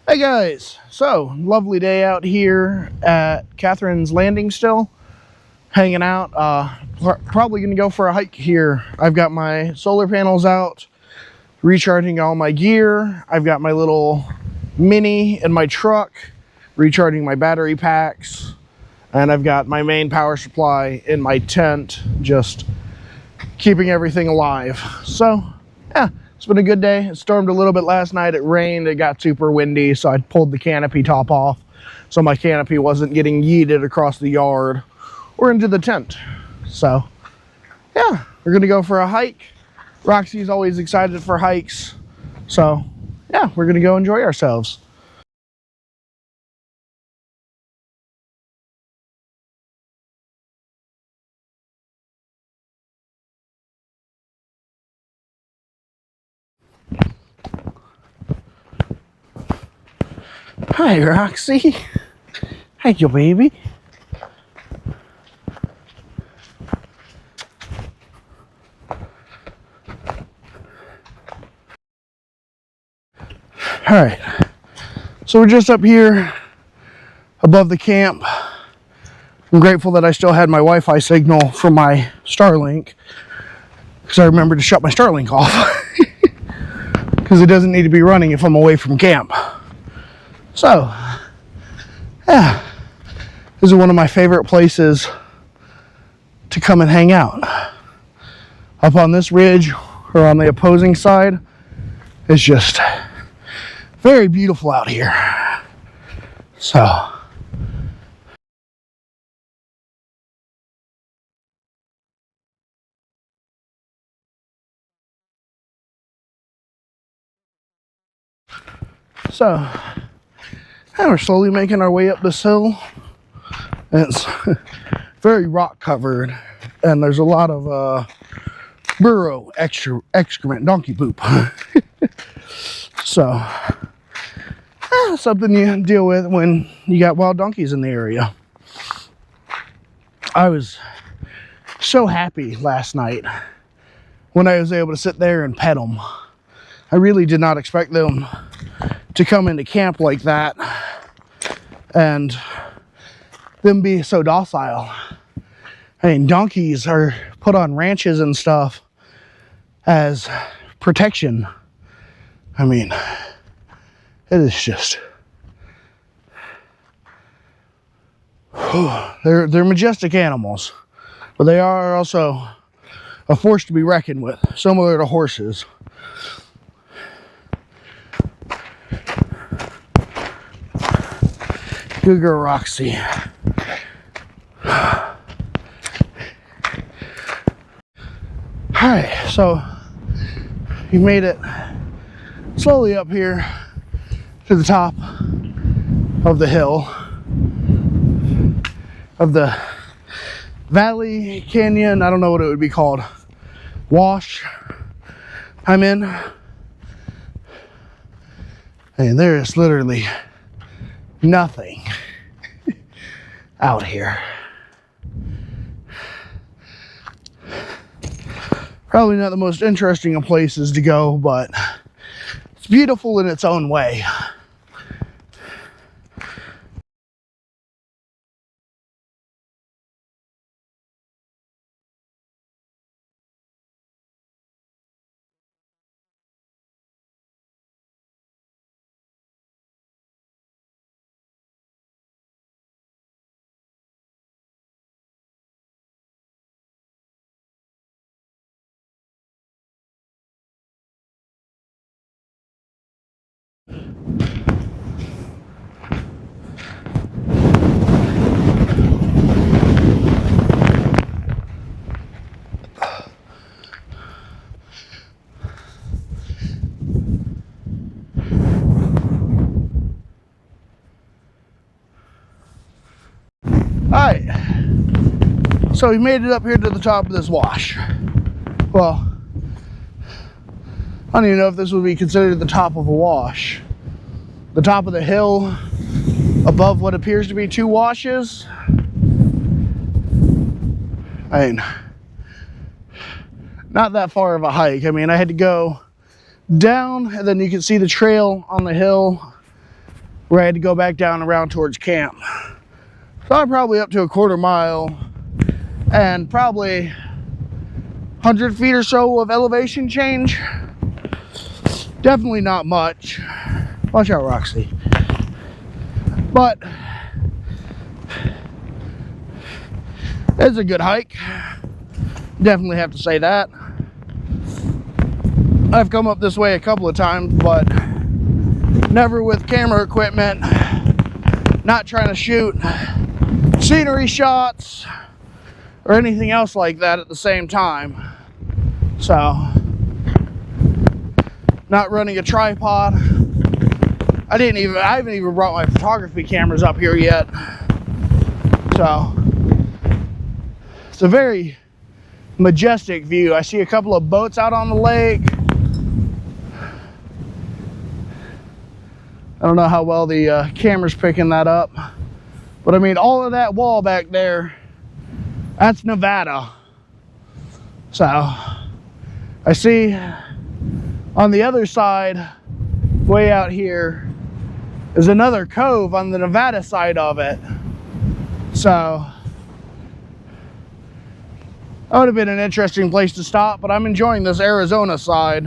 Hey guys, so lovely day out here at Catherine's Landing still, hanging out. Probably gonna go for a hike here. I've got my solar panels out, recharging all my gear. I've got my little Mini in my truck, recharging my battery packs, and I've got my main power supply in my tent, just keeping everything alive. So, yeah. It's been a good day. It stormed a little bit last night. It rained. It got super windy, so I pulled the canopy top off so my canopy wasn't getting yeeted across the yard or into the tent. So, yeah, we're going to go for a hike. Roxy's always excited for hikes. So, yeah, we're going to go enjoy ourselves. Hi, Roxy. Hey, your baby. All right, so we're just up here above the camp. I'm grateful that I still had my Wi-Fi signal from my Starlink, because I remembered to shut my Starlink off because it doesn't need to be running if I'm away from camp. So, yeah, this is one of my favorite places to come and hang out. Up on this ridge or on the opposing side, it's just very beautiful out here. So, we're slowly making our way up this hill. It's very rock covered, and there's a lot of burrow excrement, donkey poop. So, something you deal with when you got wild donkeys in the area. I was so happy last night when I was able to sit there and pet them. I really did not expect them to come into camp like that and them be so docile. I mean, donkeys are put on ranches and stuff as protection. I mean, it is just, they're majestic animals, but they are also a force to be reckoned with, similar to horses. Good girl, Roxy. Alright, so we made it slowly up here to the top of the hill of the valley, canyon, I don't know what it would be called, wash I'm in. And there is literally nothing out here. Probably not the most interesting of places to go, but it's beautiful in its own way. Alright, so we made it up here to the top of this wash. Well, I don't even know if this would be considered the top of a wash. The top of the hill above what appears to be two washes. I mean, not that far of a hike. I mean, I had to go down and then you can see the trail on the hill where I had to go back down around towards camp. So I'm probably up to a quarter mile and probably 100 feet or so of elevation change. Definitely not much. Watch out, Roxy. But it's a good hike. Definitely have to say that. I've come up this way a couple of times, but never with camera equipment. Not trying to shoot scenery shots or anything else like that at the same time. So, not running a tripod. I haven't even brought my photography cameras up here yet. So, it's a very majestic view. I see a couple of boats out on the lake. I don't know how well the camera's picking that up. But I mean, all of that wall back there, that's Nevada. So, I see on the other side, way out here, is another cove on the Nevada side of it. So, that would have been an interesting place to stop, but I'm enjoying this Arizona side.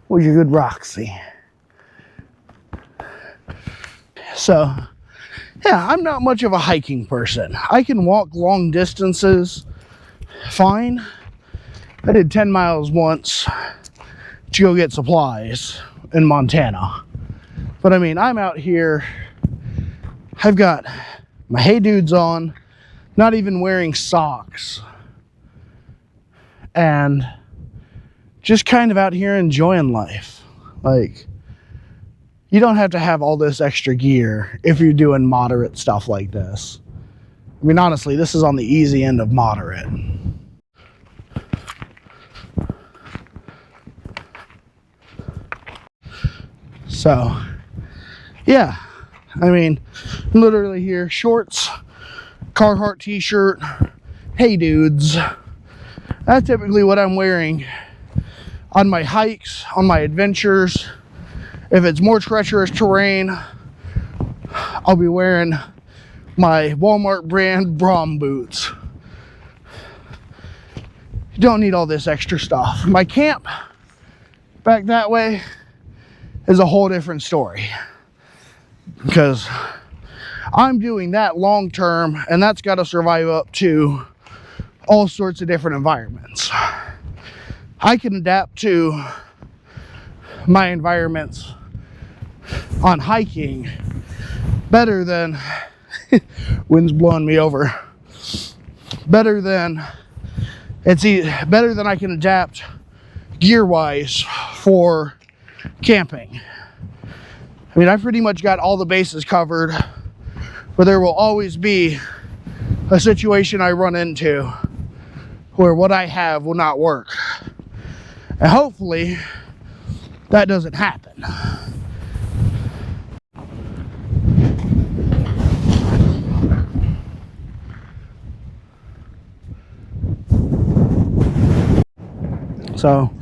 Where's your good Roxy? So, yeah, I'm not much of a hiking person. I can walk long distances fine. I did 10 miles once to go get supplies in Montana. But I mean, I'm out here, I've got my Hey Dudes on, not even wearing socks. And just kind of out here enjoying life. Like, you don't have to have all this extra gear if you're doing moderate stuff like this. I mean, honestly, this is on the easy end of moderate. So, yeah. I mean, literally here, shorts, Carhartt t-shirt, Hey Dudes. That's typically what I'm wearing on my hikes, on my adventures. If it's more treacherous terrain, I'll be wearing my Walmart brand Brom boots. You don't need all this extra stuff. My camp back that way is a whole different story, because I'm doing that long term, and that's got to survive up to all sorts of different environments. I can adapt to my environments on hiking better than wind's blowing me over. Better than I can adapt gear-wise for camping. I mean, I've pretty much got all the bases covered, but there will always be a situation I run into where what I have will not work. And hopefully that doesn't happen. So,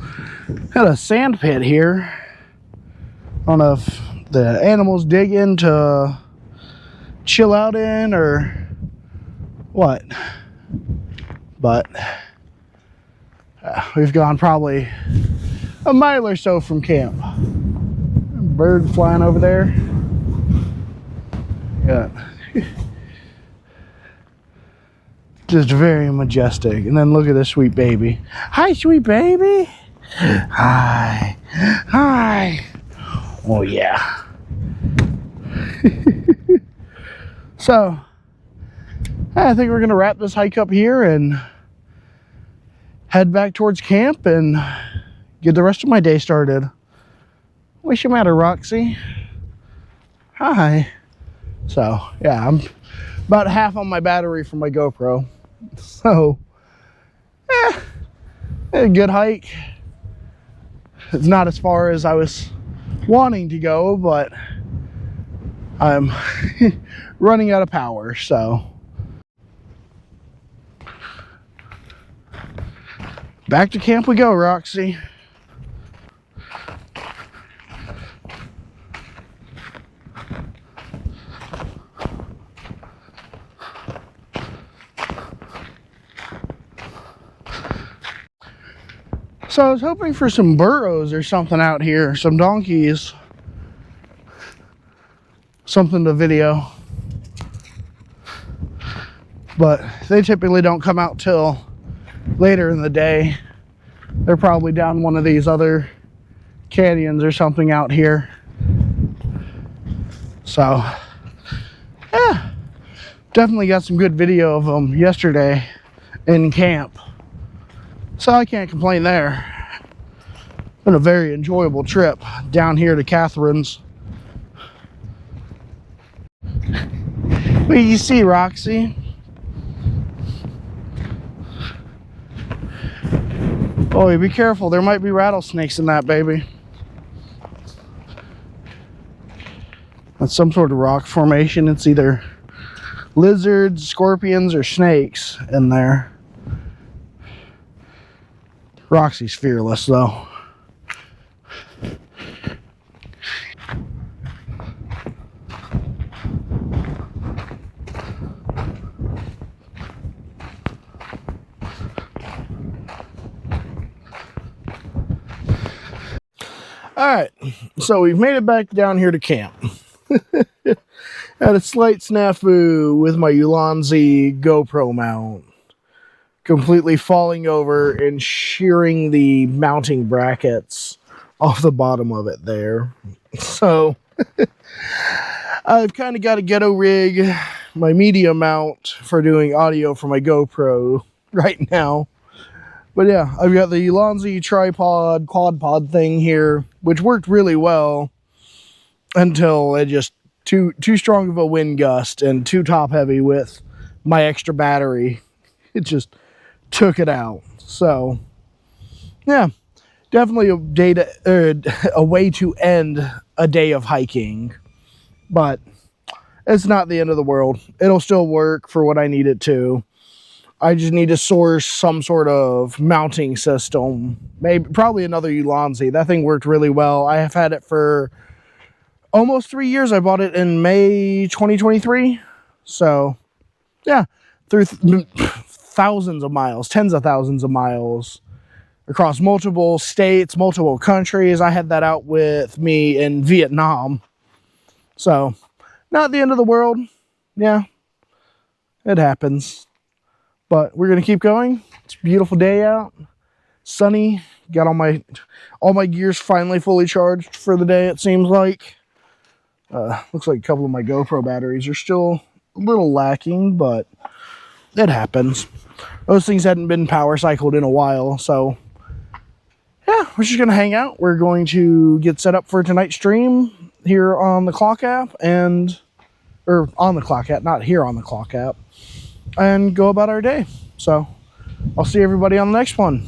got a sand pit here. I don't know if the animals dig in to chill out in or what, but we've gone probably a mile or so from camp. Bird flying over there. Yeah. Just very majestic. And then look at this sweet baby. Hi, sweet baby. Hi. Hi. Oh, yeah. So, I think we're going to wrap this hike up here and head back towards camp and get the rest of my day started. What's the matter, Roxy? Hi. So, yeah, I'm about half on my battery from my GoPro. So, a good hike. It's not as far as I was wanting to go, but I'm running out of power, so back to camp we go, Roxy. So I was hoping for some burros or something out here, some donkeys, something to video, but they typically don't come out till later in the day. They're probably down one of these other canyons or something out here. So yeah, definitely got some good video of them yesterday in camp, so I can't complain there. Been a very enjoyable trip down here to Catherine's. What do you see, Roxy? Oh, be careful, there might be rattlesnakes in that baby. That's some sort of rock formation. It's either lizards, scorpions, or snakes in there. Roxy's fearless though. Alright, so we've made it back down here to camp. Had a slight snafu with my Ulanzi GoPro mount. Completely falling over and shearing the mounting brackets off the bottom of it there. So, I've kind of got a ghetto rig, my media mount for doing audio for my GoPro right now. But yeah, I've got the Ulanzi tripod, quad pod thing here, which worked really well until it just too strong of a wind gust and too top heavy with my extra battery. It just took it out. So yeah, definitely a way to end a day of hiking, but it's not the end of the world. It'll still work for what I need it to. I just need to source some sort of mounting system. Probably another Ulanzi. That thing worked really well. I have had it for almost 3 years. I bought it in May 2023. So, yeah, through thousands of miles, tens of thousands of miles, across multiple states, multiple countries. I had that out with me in Vietnam. So, not the end of the world. Yeah, it happens. But we're going to keep going. It's a beautiful day out. Sunny. Got all my gears finally fully charged for the day, it seems like. Looks like a couple of my GoPro batteries are still a little lacking, but it happens. Those things hadn't been power cycled in a while, so yeah, we're just going to hang out. We're going to get set up for tonight's stream here on the Clock app, or on the Clock app, not here on the Clock app, and go about our day. So I'll see everybody on the next one.